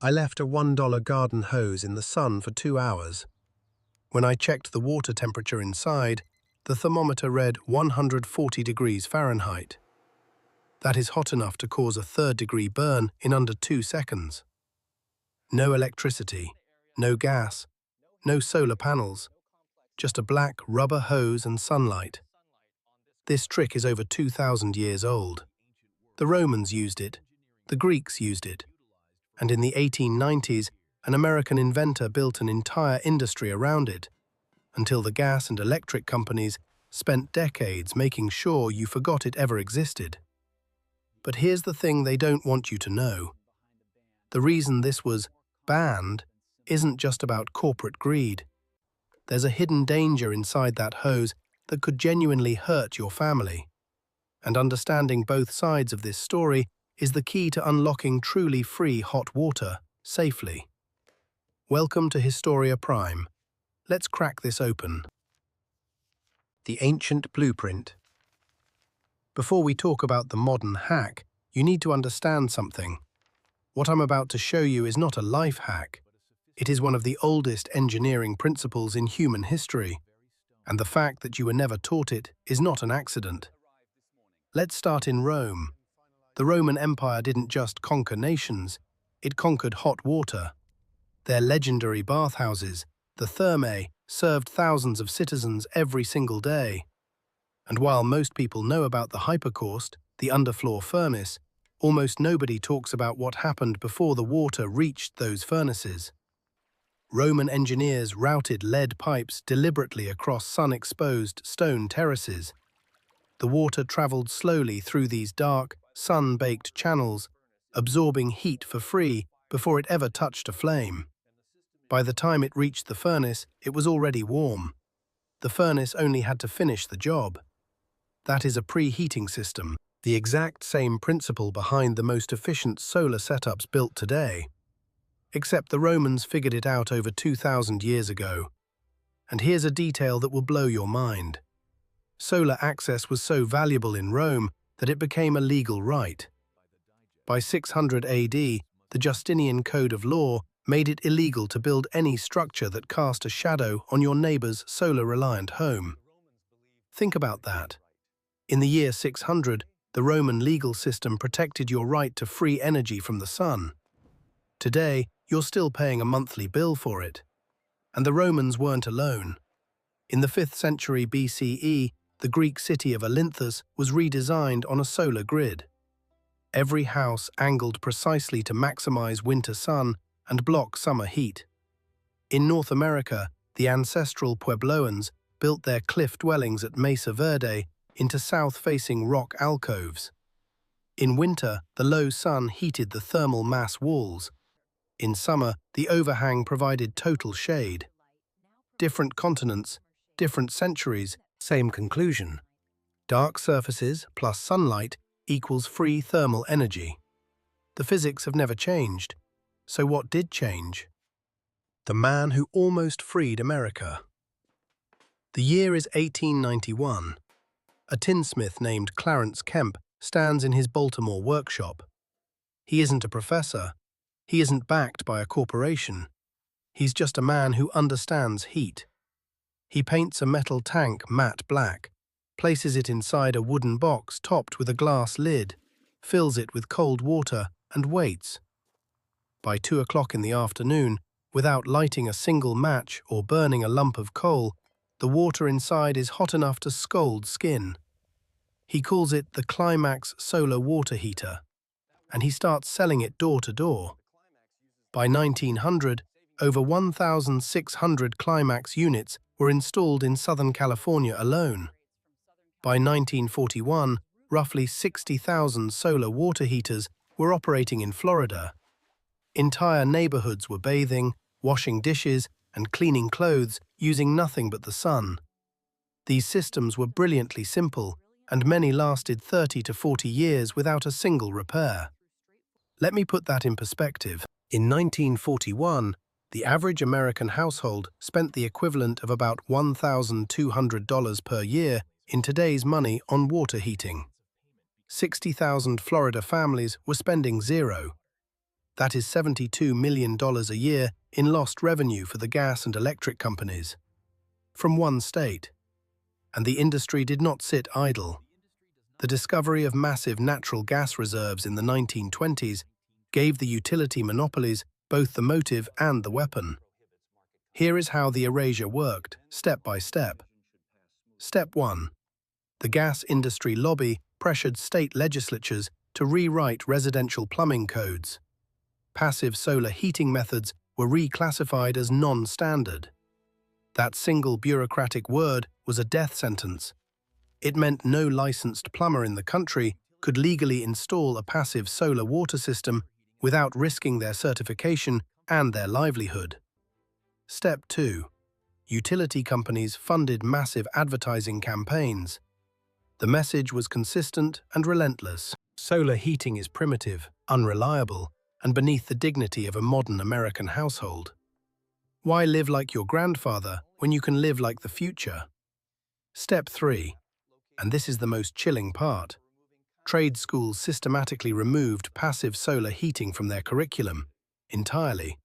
I left a $1 garden hose in the sun for 2 hours. When I checked the water temperature inside, the thermometer read 140 degrees Fahrenheit. That is hot enough to cause a 3rd-degree burn in under 2 seconds. No electricity, no gas, no solar panels, just a black rubber hose and sunlight. This trick is over 2,000 years old. The Romans used it, the Greeks used it, and in the 1890s, an American inventor built an entire industry around it, until the gas and electric companies spent decades making sure you forgot it ever existed. But here's the thing they don't want you to know. The reason this was banned isn't just about corporate greed. There's a hidden danger inside that hose that could genuinely hurt your family. And understanding both sides of this story is the key to unlocking truly free hot water safely. Welcome to Historia Prime. Let's crack this open. The ancient blueprint. Before we talk about the modern hack, you need to understand something. What I'm about to show you is not a life hack. It is one of the oldest engineering principles in human history. And the fact that you were never taught it is not an accident. Let's start in Rome. The Roman Empire didn't just conquer nations, it conquered hot water. Their legendary bathhouses, the thermae, served thousands of citizens every single day. And while most people know about the hypercaust, the underfloor furnace, almost nobody talks about what happened before the water reached those furnaces. Roman engineers routed lead pipes deliberately across sun-exposed stone terraces. The water traveled slowly through these dark, sun-baked channels, absorbing heat for free before it ever touched a flame. By the time it reached the furnace, it was already warm. The furnace only had to finish the job. That is a preheating system, the exact same principle behind the most efficient solar setups built today. Except the Romans figured it out over 2,000 years ago. And here's a detail that will blow your mind. Solar access was so valuable in Rome that it became a legal right. By 600 AD, the Justinian Code of Law made it illegal to build any structure that cast a shadow on your neighbor's solar-reliant home. Think about that. In the year 600, the Roman legal system protected your right to free energy from the sun. Today, you're still paying a monthly bill for it. And the Romans weren't alone. In the 5th century BCE, the Greek city of Olympus was redesigned on a solar grid. Every house angled precisely to maximize winter sun and block summer heat. In North America, the ancestral Puebloans built their cliff dwellings at Mesa Verde into south-facing rock alcoves. In winter, the low sun heated the thermal mass walls. In summer, the overhang provided total shade. Different continents, different centuries, same conclusion. Dark surfaces plus sunlight equals free thermal energy. The physics have never changed. So what did change? The man who almost freed America. The year is 1891. A tinsmith named Clarence Kemp stands in his Baltimore workshop. He isn't a professor. He isn't backed by a corporation. He's just a man who understands heat. He paints a metal tank matte black, places it inside a wooden box topped with a glass lid, fills it with cold water, and waits. By 2 o'clock in the afternoon, without lighting a single match or burning a lump of coal, the water inside is hot enough to scald skin. He calls it the Climax Solar Water Heater, and he starts selling it door to door. By 1900, over 1,600 Climax units were installed in Southern California alone. By 1941, roughly 60,000 solar water heaters were operating in Florida. Entire neighborhoods were bathing, washing dishes, and cleaning clothes using nothing but the sun. These systems were brilliantly simple, and many lasted 30 to 40 years without a single repair. Let me put that in perspective. In 1941, the average American household spent the equivalent of about $1,200 per year in today's money on water heating. 60,000 Florida families were spending zero. That is $72 million a year in lost revenue for the gas and electric companies. From one state. And the industry did not sit idle. The discovery of massive natural gas reserves in the 1920s gave the utility monopolies both the motive and the weapon. Here is how the erasure worked, step by step. Step 1. The gas industry lobby pressured state legislatures to rewrite residential plumbing codes. Passive solar heating methods were reclassified as non-standard. That single bureaucratic word was a death sentence. It meant no licensed plumber in the country could legally install a passive solar water system without risking their certification and their livelihood. Step 2. Utility companies funded massive advertising campaigns. The message was consistent and relentless. Solar heating is primitive, unreliable, and beneath the dignity of a modern American household. Why live like your grandfather when you can live like the future? Step 3. And this is the most chilling part. Trade schools systematically removed passive solar heating from their curriculum, entirely.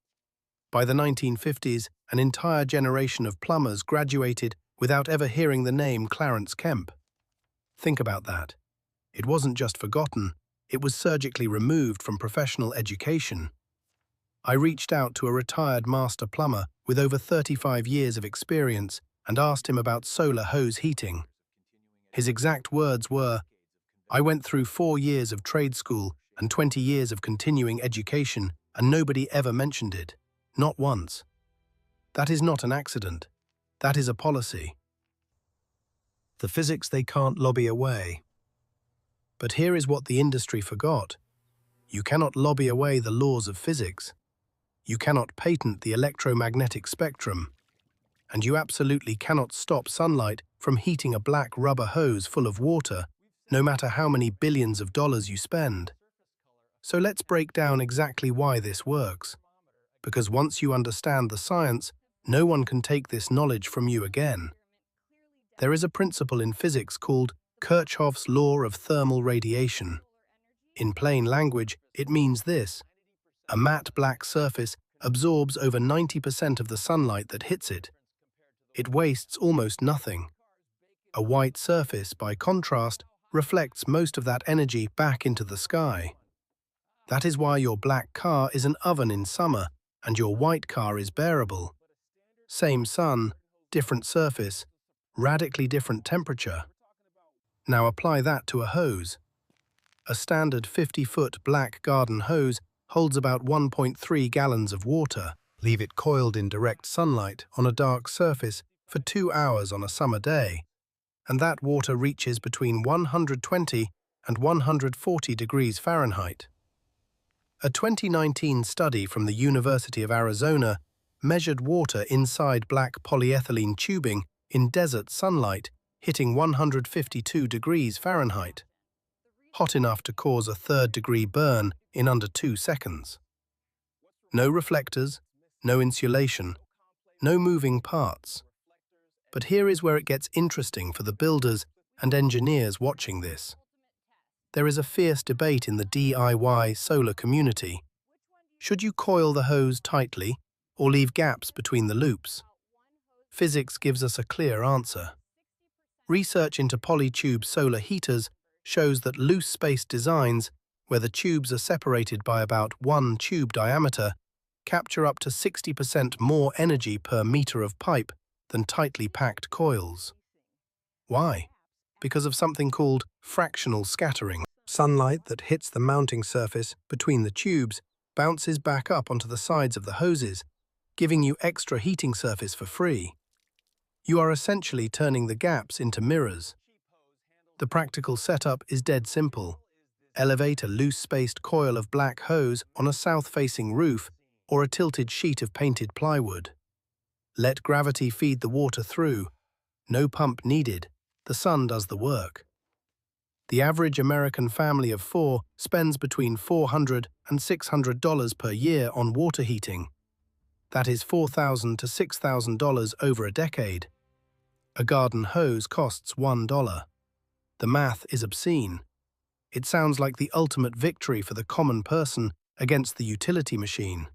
By the 1950s, an entire generation of plumbers graduated without ever hearing the name Clarence Kemp. Think about that. It wasn't just forgotten, it was surgically removed from professional education. I reached out to a retired master plumber with over 35 years of experience and asked him about solar hose heating. His exact words were, "I went through 4 years of trade school and 20 years of continuing education, and nobody ever mentioned it. Not once." That is not an accident. That is a policy. The physics they can't lobby away. But here is what the industry forgot. You cannot lobby away the laws of physics. You cannot patent the electromagnetic spectrum. And you absolutely cannot stop sunlight from heating a black rubber hose full of water, no matter how many billions of dollars you spend. So let's break down exactly why this works. Because once you understand the science, no one can take this knowledge from you again. There is a principle in physics called Kirchhoff's law of thermal radiation. In plain language, it means this. A matte black surface absorbs over 90% of the sunlight that hits it. It wastes almost nothing. A white surface, by contrast, reflects most of that energy back into the sky. That is why your black car is an oven in summer and your white car is bearable. Same sun, different surface, radically different temperature. Now apply that to a hose. A standard 50-foot black garden hose holds about 1.3 gallons of water. Leave it coiled in direct sunlight on a dark surface for 2 hours on a summer day, and that water reaches between 120 and 140 degrees Fahrenheit. A 2019 study from the University of Arizona measured water inside black polyethylene tubing in desert sunlight hitting 152 degrees Fahrenheit, hot enough to cause a third-degree burn in under 2 seconds. No reflectors, no insulation, no moving parts. But here is where it gets interesting for the builders and engineers watching this. There is a fierce debate in the DIY solar community. Should you coil the hose tightly or leave gaps between the loops? Physics gives us a clear answer. Research into polytube solar heaters shows that loose-spaced designs, where the tubes are separated by about 1 tube diameter, capture up to 60% more energy per meter of pipe than tightly packed coils. Why? Because of something called fractional scattering. Sunlight that hits the mounting surface between the tubes bounces back up onto the sides of the hoses, giving you extra heating surface for free. You are essentially turning the gaps into mirrors. The practical setup is dead simple. Elevate a loose-spaced coil of black hose on a south-facing roof or a tilted sheet of painted plywood. Let gravity feed the water through. No pump needed. The sun does the work. The average American family of 4 spends between $400 and $600 per year on water heating. That is $4,000 to $6,000 over a decade. A garden hose costs $1. The math is obscene. It sounds like the ultimate victory for the common person against the utility machine.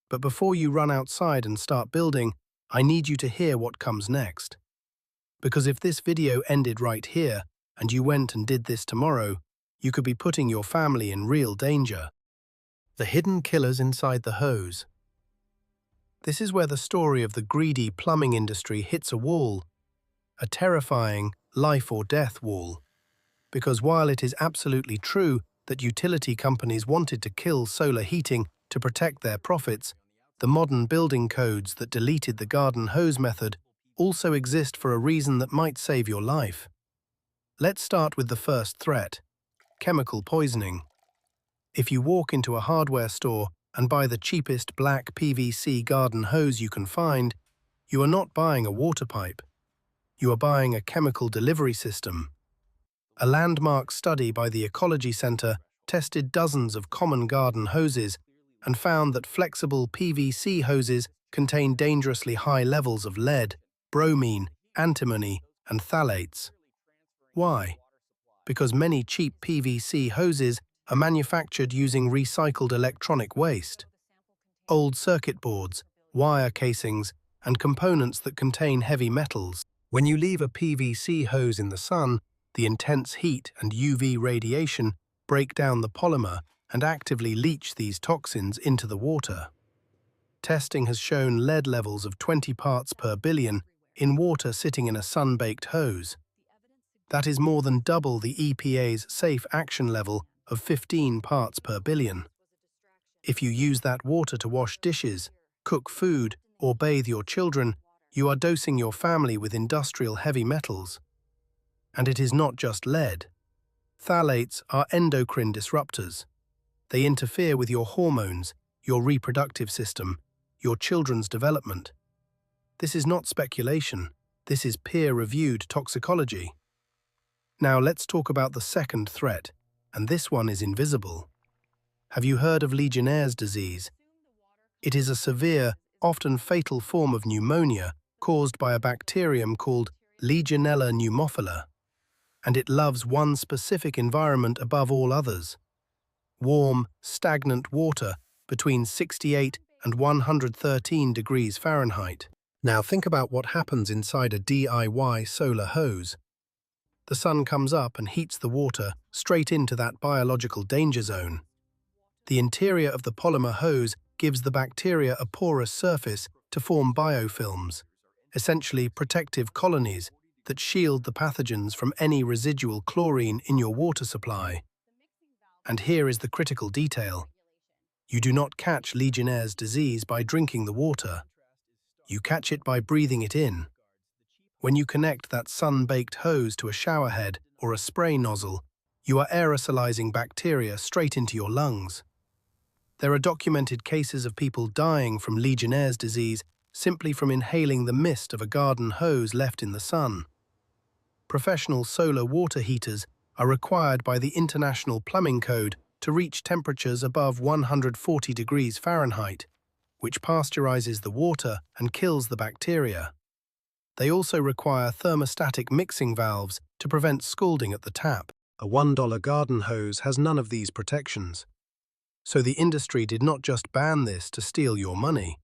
But before you run outside and start building, I need you to hear what comes next. Because if this video ended right here, and you went and did this tomorrow, you could be putting your family in real danger. The hidden killers inside the hose. This is where the story of the greedy plumbing industry hits a wall, a terrifying life or death wall. Because while it is absolutely true that utility companies wanted to kill solar heating to protect their profits, the modern building codes that deleted the garden hose method also exist for a reason that might save your life. Let's start with the first threat: chemical poisoning. If you walk into a hardware store and buy the cheapest black PVC garden hose you can find, you are not buying a water pipe. You are buying a chemical delivery system. A landmark study by the Ecology Center tested dozens of common garden hoses and found that flexible PVC hoses contain dangerously high levels of lead, bromine, antimony, and phthalates. Why? Because many cheap PVC hoses are manufactured using recycled electronic waste. Old circuit boards, wire casings, and components that contain heavy metals. When you leave a PVC hose in the sun, the intense heat and UV radiation break down the polymer and actively leach these toxins into the water. Testing has shown lead levels of 20 parts per billion in water sitting in a sun-baked hose. That is more than double the EPA's safe action level of 15 parts per billion. If you use that water to wash dishes, cook food, or bathe your children, you are dosing your family with industrial heavy metals. And it is not just lead. Phthalates are endocrine disruptors. They interfere with your hormones, your reproductive system, your children's development. This is not speculation. This is peer-reviewed toxicology. Now let's talk about the second threat, and this one is invisible. Have you heard of Legionnaire's disease? It is a severe, often fatal form of pneumonia caused by a bacterium called Legionella pneumophila, and it loves one specific environment above all others: warm, stagnant water between 68 and 113 degrees Fahrenheit. Now think about what happens inside a DIY solar hose. The sun comes up and heats the water straight into that biological danger zone. The interior of the polymer hose gives the bacteria a porous surface to form biofilms, essentially protective colonies that shield the pathogens from any residual chlorine in your water supply. And here is the critical detail. You do not catch Legionnaire's disease by drinking the water. You catch it by breathing it in. When you connect that sun-baked hose to a shower head or a spray nozzle, you are aerosolizing bacteria straight into your lungs. There are documented cases of people dying from Legionnaire's disease simply from inhaling the mist of a garden hose left in the sun. Professional solar water heaters are required by the International Plumbing Code to reach temperatures above 140 degrees Fahrenheit, which pasteurizes the water and kills the bacteria. They also require thermostatic mixing valves to prevent scalding at the tap. A $1 garden hose has none of these protections. So the industry did not just ban this to steal your money.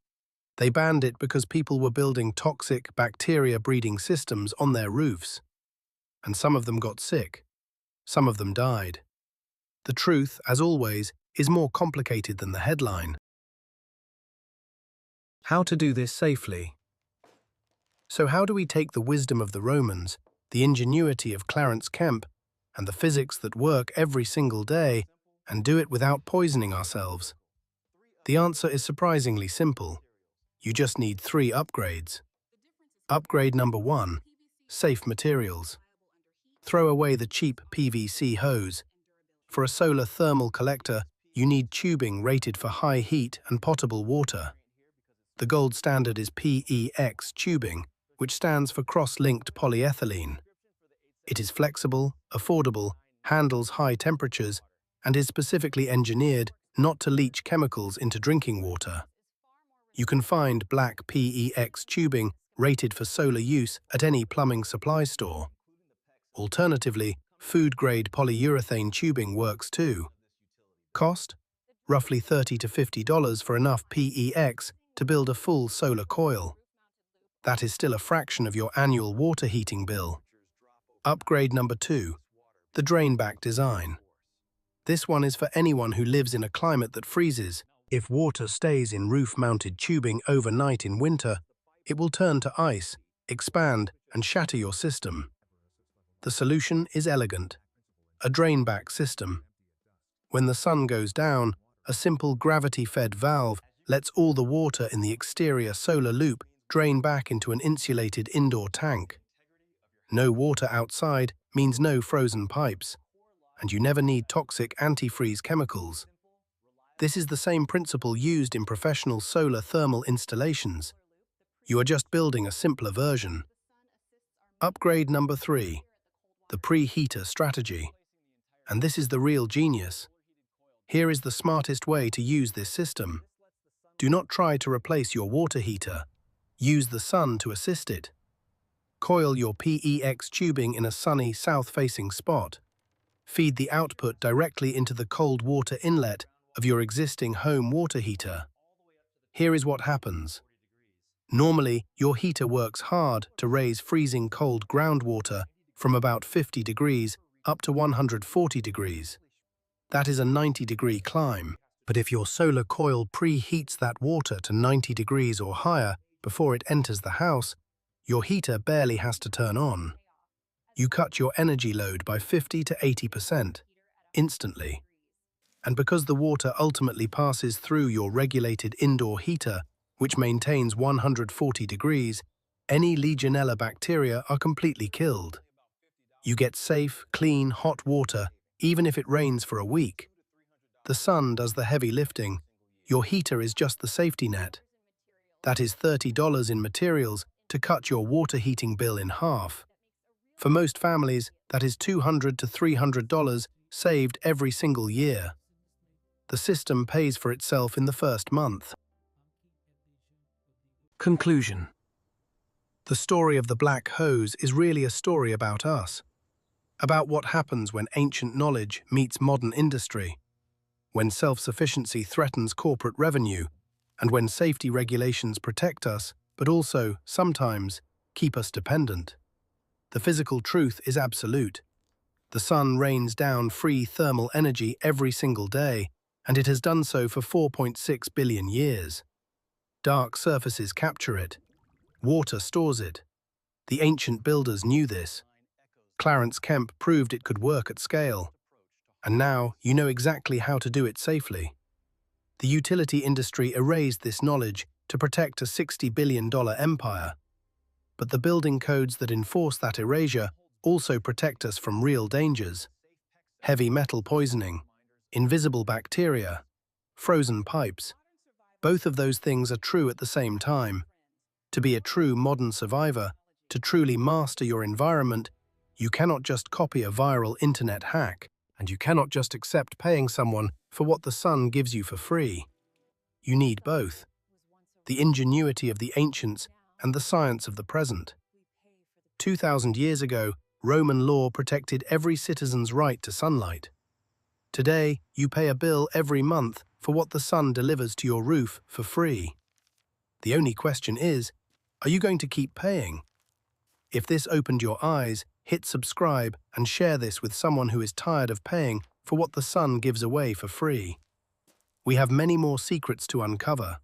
They banned it because people were building toxic bacteria-breeding systems on their roofs. And some of them got sick. Some of them died. The truth, as always, is more complicated than the headline. How to do this safely? So how do we take the wisdom of the Romans, the ingenuity of Clarence Kemp, and the physics that work every single day, and do it without poisoning ourselves? The answer is surprisingly simple. You just need 3 upgrades. Upgrade number 1, safe materials. Throw away the cheap PVC hose. For a solar thermal collector, you need tubing rated for high heat and potable water. The gold standard is PEX tubing, which stands for cross-linked polyethylene. It is flexible, affordable, handles high temperatures, and is specifically engineered not to leach chemicals into drinking water. You can find black PEX tubing rated for solar use at any plumbing supply store. Alternatively, food-grade polyurethane tubing works too. Cost? roughly $30 to $50 for enough PEX to build a full solar coil. That is still a fraction of your annual water heating bill. Upgrade number 2, the drain-back design. This one is for anyone who lives in a climate that freezes. If water stays in roof-mounted tubing overnight in winter, it will turn to ice, expand, and shatter your system. The solution is elegant: a drain-back system. When the sun goes down, a simple gravity-fed valve lets all the water in the exterior solar loop drain back into an insulated indoor tank. No water outside means no frozen pipes, and you never need toxic antifreeze chemicals. This is the same principle used in professional solar thermal installations. You are just building a simpler version. Upgrade number 3, the preheater strategy. And this is the real genius. Here is the smartest way to use this system. Do not try to replace your water heater. Use the sun to assist it. Coil your PEX tubing in a sunny south-facing spot. Feed the output directly into the cold water inlet of your existing home water heater. Here is what happens. Normally, your heater works hard to raise freezing cold groundwater from about 50 degrees up to 140 degrees. That is a 90-degree climb. But if your solar coil preheats that water to 90 degrees or higher before it enters the house, your heater barely has to turn on. You cut your energy load by 50 to 80% instantly. And because the water ultimately passes through your regulated indoor heater, which maintains 140 degrees, any Legionella bacteria are completely killed. You get safe, clean, hot water, even if it rains for a week. The sun does the heavy lifting. Your heater is just the safety net. That is $30 in materials to cut your water heating bill in half. For most families, that is $200 to $300 saved every single year. The system pays for itself in the first month. Conclusion. The story of the black hose is really a story about us. About what happens when ancient knowledge meets modern industry, when self-sufficiency threatens corporate revenue, and when safety regulations protect us, but also, sometimes, keep us dependent. The physical truth is absolute. The sun rains down free thermal energy every single day, and it has done so for 4.6 billion years. Dark surfaces capture it. Water stores it. The ancient builders knew this. Clarence Kemp proved it could work at scale. And now you know exactly how to do it safely. The utility industry erased this knowledge to protect a $60 billion empire. But the building codes that enforce that erasure also protect us from real dangers: heavy metal poisoning, invisible bacteria, frozen pipes. Both of those things are true at the same time. To be a true modern survivor, to truly master your environment, you cannot just copy a viral internet hack, and you cannot just accept paying someone for what the sun gives you for free. You need both: the ingenuity of the ancients and the science of the present. 2,000 years ago, Roman law protected every citizen's right to sunlight. Today, you pay a bill every month for what the sun delivers to your roof for free. The only question is, are you going to keep paying? If this opened your eyes, hit subscribe and share this with someone who is tired of paying for what the sun gives away for free. We have many more secrets to uncover.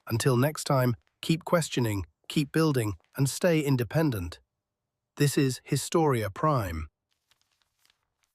Until next time, keep questioning, keep building, and stay independent. This is Historia Prime.